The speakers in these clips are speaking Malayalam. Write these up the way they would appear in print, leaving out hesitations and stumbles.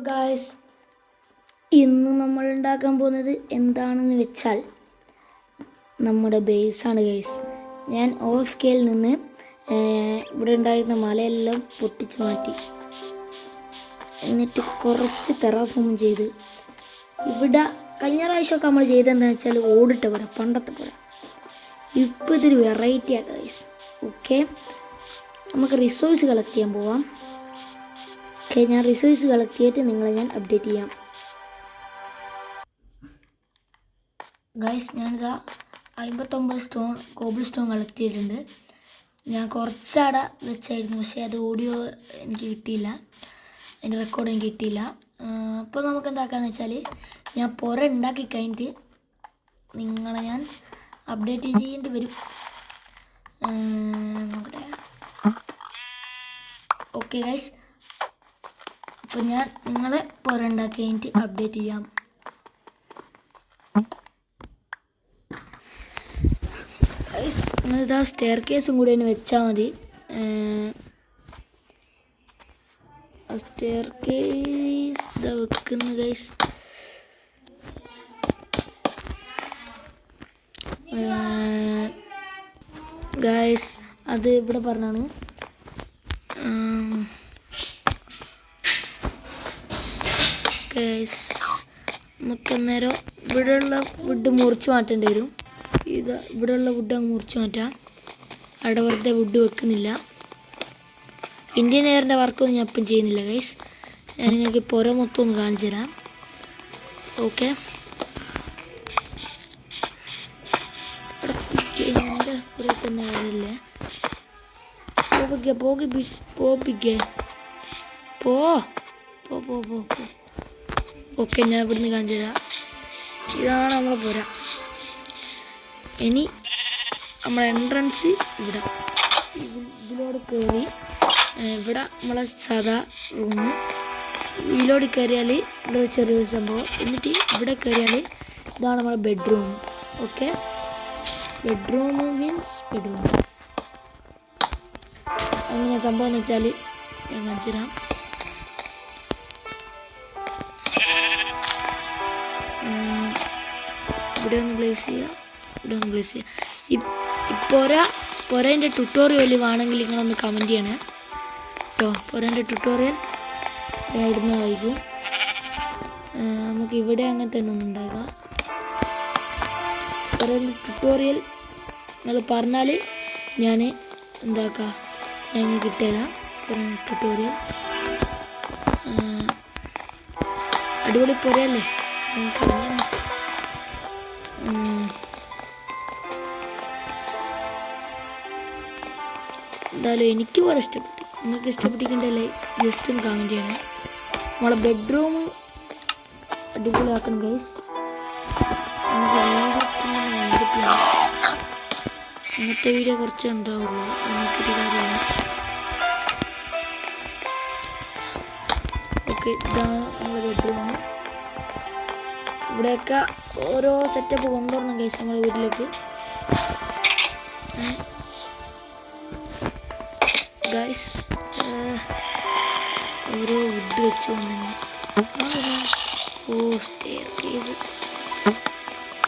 ഗായ്സ്, ഇന്ന് നമ്മൾ ഉണ്ടാക്കാൻ പോകുന്നത് എന്താണെന്ന് വെച്ചാൽ നമ്മുടെ ബേസാണ് ഗായ്സ്. ഞാൻ ഓഫ് കെയിൽ നിന്ന് ഇവിടെ ഉണ്ടായിരുന്ന മലയെല്ലാം പൊട്ടിച്ചു മാറ്റി, എന്നിട്ട് കുറച്ച് തെറാഫോം ചെയ്ത് ഇവിടെ കഴിഞ്ഞ പ്രാവശ്യമൊക്കെ നമ്മൾ ചെയ്തെന്താണെന്ന് വെച്ചാൽ ഓടിട്ട പോലെ, പണ്ടത്തെ പോലെ. ഇപ്പോൾ ഇതൊരു വെറൈറ്റിയാണ് ഗായ്സ്. ഓക്കെ, നമുക്ക് റിസോഴ്സ് കളക്ട് ചെയ്യാൻ പോവാം. ഓക്കെ, ഞാൻ റിസോഴ്സ് കളക്ട് ചെയ്തിട്ട് നിങ്ങളെ ഞാൻ അപ്ഡേറ്റ് ചെയ്യാം. ഗൈസ്, ഞാനിതാ 59 കോബിൾ സ്റ്റോൺ കളക്ട് ചെയ്തിട്ടുണ്ട്. ഞാൻ കുറച്ചവിടെ വെച്ചായിരുന്നു, പക്ഷേ അത് ഓഡിയോ എനിക്ക് കിട്ടിയില്ല, അതിൻ്റെ റെക്കോർഡ് എനിക്ക് കിട്ടിയില്ല. അപ്പോൾ നമുക്ക് എന്താക്കാന്ന് വെച്ചാൽ ഞാൻ പുര ഉണ്ടാക്കി കഴിഞ്ഞിട്ട് നിങ്ങളെ ഞാൻ അപ്ഡേറ്റ് ചെയ്യേണ്ടി വരും. നോക്കട്ടെ. ഓക്കെ ഗൈസ്, അപ്പോൾ ഞാൻ നിങ്ങളെ പുര ഉണ്ടാക്കി കഴിഞ്ഞിട്ട് അപ്ഡേറ്റ് ചെയ്യാം. ഗൈസ്, നിങ്ങളിതാ സ്റ്റെയർ കേസും കൂടി അതിന് വെച്ചാൽ മതി. സ്റ്റെയർ കേസ് ഇതാ വെക്കുന്നു ഗൈസ്. ഗൈസ്, അത് ഇവിടെ പറഞ്ഞാണ്. ഗൈസ്, നമുക്ക് അന്നേരം ഇവിടെയുള്ള വുഡ് മുറിച്ച് മാറ്റേണ്ടി വരും. ഇവിടെയുള്ള വുഡ് അങ്ങ് മുറിച്ച് മാറ്റാം. അവിടെ വെറുതെ വുഡ് വെക്കുന്നില്ല. ഇന്ത്യൻ എയറിൻ്റെ വർക്കൊന്നും ഞാൻ ഇപ്പം ചെയ്യുന്നില്ല ഗൈസ്. ഞാൻ നിങ്ങൾക്ക് പുര മൊത്തം ഒന്ന് കാണിച്ചു തരാം. ഓക്കെ, എൻ്റെ പുറ തന്നെ വരില്ലേ. പോപ്പിക്കേ പോ. ഓക്കെ, ഞാൻ ഇവിടുന്ന് കാണിച്ചു തരാം. ഇതാണ് നമ്മളെ പുര. ഇനി നമ്മളെ എൻട്രൻസ് ഇവിടെ, ഇതിലൂടെ കയറി ഇവിടെ നമ്മളെ സാധാ റൂമ്, ഇതിലൂടെ കയറിയാൽ ഇവിടെ ചെറിയൊരു സംഭവം. എന്നിട്ട് ഇവിടെ കയറിയാൽ ഇതാണ് നമ്മളെ bedroom. Okay, bedroom means bedroom. അങ്ങനെ സംഭവം എന്ന് വെച്ചാൽ ഞാൻ കാണിച്ചു തരാം. ഇവിടെ ഒന്ന് പ്ലേസ് ചെയ്യുക, ഇവിടെ ഒന്ന് പ്ലേസ് ചെയ്യുക. പൊരേൻ്റെ ട്യൂട്ടോറിയൽ വേണമെങ്കിൽ നിങ്ങളൊന്ന് കമൻറ്റ് ചെയ്യണേ കേട്ടോ. പൊരേൻ്റെ ട്യൂട്ടോറിയൽ ഇടുന്നതായിരിക്കും. നമുക്ക് ഇവിടെ അങ്ങനെ തന്നെ ഒന്നും ഉണ്ടാകുക. പൊരേൻ്റെ ട്യൂട്ടോറിയൽ നിങ്ങൾ പറഞ്ഞാൽ ഞാൻ എന്താക്കാം, ഞാൻ നിങ്ങൾക്ക് ഇട്ടുതരാം. പൊരേൻ്റെ ട്യൂട്ടോറിയൽ അടിപൊളി പൊരയല്ലേ, നിങ്ങൾക്ക് അറിയണം. എന്തായാലും എനിക്ക് വളരെ ഇഷ്ടപ്പെട്ടു. നിങ്ങൾക്ക് ഇഷ്ടപ്പെട്ടിട്ടുണ്ടല്ലേ ജസ്റ്റ് ഒന്ന് കമൻറ്റ് ചെയ്യണേ. നമ്മളെ ബെഡ്റൂം അടിപൊളിയാക്കണം ഗൈസ്. നമുക്ക് ഇന്നത്തെ വീഡിയോ കുറച്ച് ഉണ്ടാവുള്ളൂ, എനിക്കൊരു കാര്യമില്ല. ഓക്കെ, ഇതാണ് നമ്മളെ ബെഡ്റൂം. ഇവിടെയൊക്കെ ഓരോ സെറ്റപ്പ് കൊണ്ടുവരണം ഗൈസ് നമ്മളെ വീട്ടിലേക്ക്. ഗൈസ്, ഓരോ വുഡ് വെച്ച് വന്നു. സ്റ്റെയർ കേസ്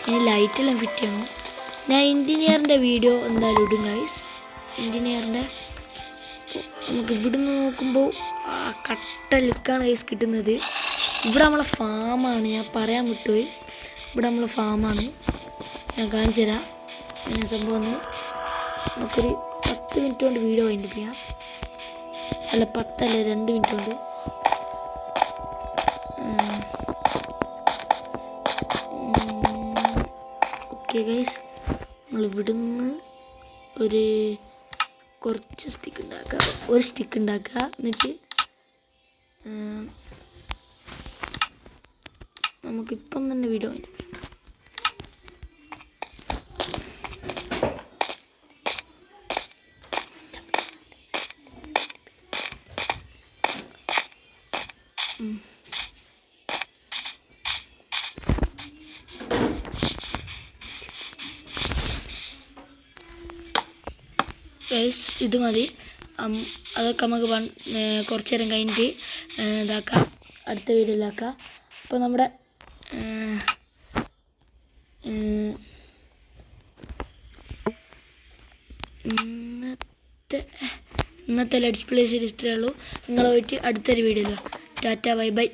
ഇനി ലൈറ്റെല്ലാം ഫിറ്റ് ചെയ്യണം. ഞാൻ എൻജിനീയറിൻ്റെ വീഡിയോ എന്തായാലും ഇടും ഗൈസ്. എൻജിനീയറിൻ്റെ നമുക്ക് ഇവിടുന്ന് നോക്കുമ്പോൾ കട്ട ലുക്കാണ് ഗൈസ് കിട്ടുന്നത്. ഇവിടെ നമ്മളെ ഫാമാണ്, ഞാൻ പറയാൻ വിട്ടുപോയി. ഇവിടെ നമ്മളെ ഫാമാണ്, ഞാൻ കാണിച്ചു തരാം. അങ്ങനെ സംഭവം നമുക്കൊരു 10 മിനിറ്റ് കൊണ്ട് വീഡിയോ വൈൻഡപ്പ് ചെയ്യാം. അല്ല 10 അല്ല 2 മിനിറ്റ് കൊണ്ട്. ഓക്കെ ഗൈസ്, നമ്മൾ ഇവിടുന്ന് കുറച്ച് സ്റ്റിക്ക് ഉണ്ടാക്കുക, ഒരു സ്റ്റിക്ക് ഉണ്ടാക്കുക. എന്നിട്ട് നമുക്കിപ്പം തന്നെ വീഡിയോ വൈൻഡപ്പ് ചെയ്യാം. ഗൈസ്, ഇത് മതി. അതൊക്കെ നമുക്ക് കുറച്ച് നേരം കഴിഞ്ഞിട്ട് ഇതാക്കാം. അടുത്ത വീഡിയോയിലാക്കാം. അപ്പോൾ നമ്മുടെ ഇന്നത്തെ ലെറ്റ്സ് പ്ലേ സീരീസ് ഇത്രയേ ഉള്ളൂ. നിങ്ങൾ പോയിട്ട് അടുത്തൊരു വീഡിയോയിലോ. Tata bye bye.